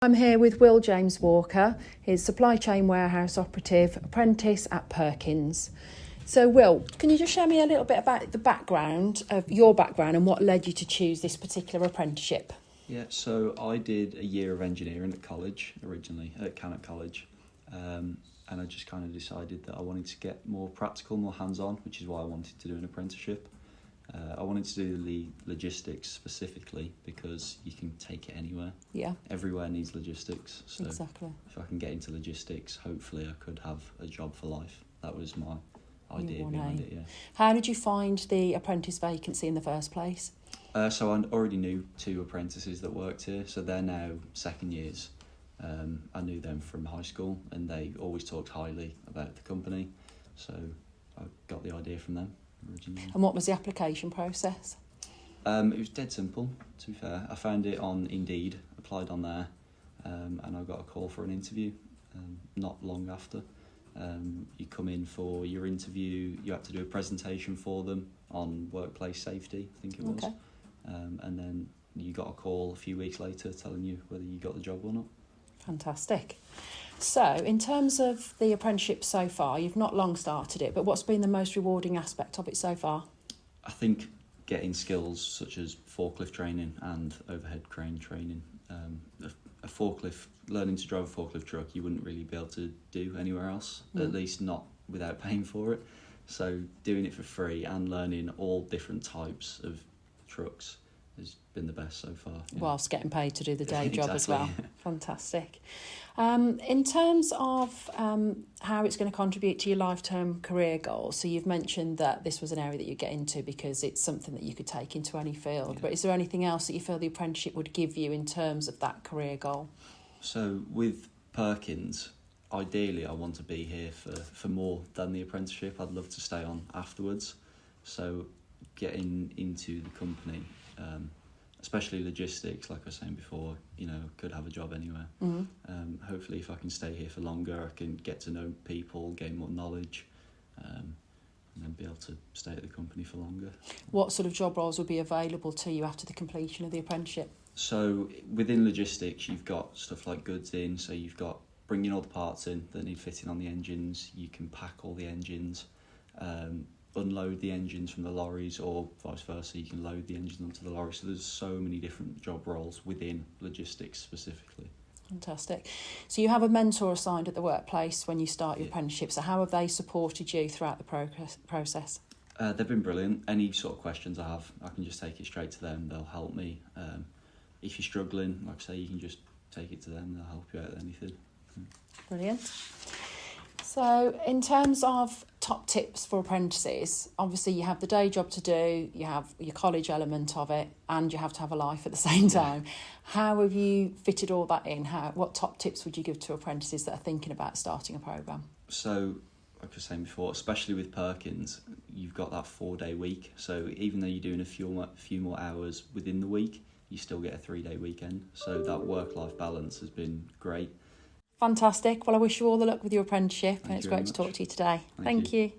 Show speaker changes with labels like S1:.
S1: I'm here with Will James Walker, his supply chain warehouse operative apprentice at Perkins. So Will, can you just share me a little bit about the background of your background and what led you to choose this particular apprenticeship?
S2: Yeah, so I did a year of engineering at college, originally, at Cannock College. And I just kind of decided that I wanted to get more practical, more hands-on, which is why I wanted to do an apprenticeship. I wanted to do the logistics specifically because you can take it anywhere.
S1: Yeah.
S2: Everywhere needs logistics. So
S1: Exactly.
S2: if I can get into logistics, hopefully I could have a job for life. That was my idea behind it, yeah.
S1: How did you find the apprentice vacancy in the first place?
S2: So I already knew 2 apprentices that worked here, so they're now second years. I knew them from high school and they always talked highly about the company, so I got the idea from them originally.
S1: And what was the application process?
S2: It was dead simple, to be fair. I found it on Indeed, applied on there, and I got a call for an interview not long after. You come in for your interview, you had to do a presentation for them on workplace safety, I think it was.
S1: Okay.
S2: And then you got a call a few weeks later telling you whether you got the job or not.
S1: Fantastic. So, in terms of the apprenticeship so far, you've not long started it, but what's been the most rewarding aspect of it so far?
S2: I think getting skills such as forklift training and overhead crane training. A forklift, learning to drive a forklift truck, you wouldn't really be able to do anywhere else, at least not without paying for it. So doing it for free and learning all different types of trucks has been the best so far. Yeah.
S1: Whilst getting paid to do the day job as
S2: Exactly.
S1: well. Fantastic. In terms of how it's going to contribute to your lifetime career goals, so you've mentioned that this was an area that you get into because it's something that you could take into any field, but is there anything else that you feel the apprenticeship would give you in terms of that career goal?
S2: So with Perkins, ideally I want to be here for more than the apprenticeship. I'd love to stay on afterwards. So getting into the company, especially logistics, like I was saying before, could have a job anywhere. Hopefully if I can stay here for longer, I can get to know people, gain more knowledge, and then be able to stay at the company for longer.
S1: What sort of job roles will be available to you after the completion of the apprenticeship?
S2: So within logistics, you've got stuff like goods in, so you've got bringing all the parts in that need fitting on the engines, you can pack all the engines, unload the engines from the lorries, or vice versa, you can load the engines onto the lorry. So there's so many different job roles within logistics specifically.
S1: Fantastic. So you have a mentor assigned at the workplace when you start your apprenticeship. So how have they supported you throughout the process?
S2: They've been brilliant. Any sort of questions I have, I can just take it straight to them. They'll help me. If you're struggling, like I say, you can just take it to them. They'll help you out with anything.
S1: Brilliant. So in terms of top tips for apprentices, obviously you have the day job to do, you have your college element of it, and you have to have a life at the same time. How have you fitted all that in? What top tips would you give to apprentices that are thinking about starting a programme?
S2: So, like I was saying before, especially with Perkins, you've got that 4-day week. So even though you're doing a few more hours within the week, you still get a 3-day weekend. So that work-life balance has been great.
S1: Fantastic. Well, I wish you all the luck with your apprenticeship, and it's great to talk to you today.
S2: Thank you.
S1: you.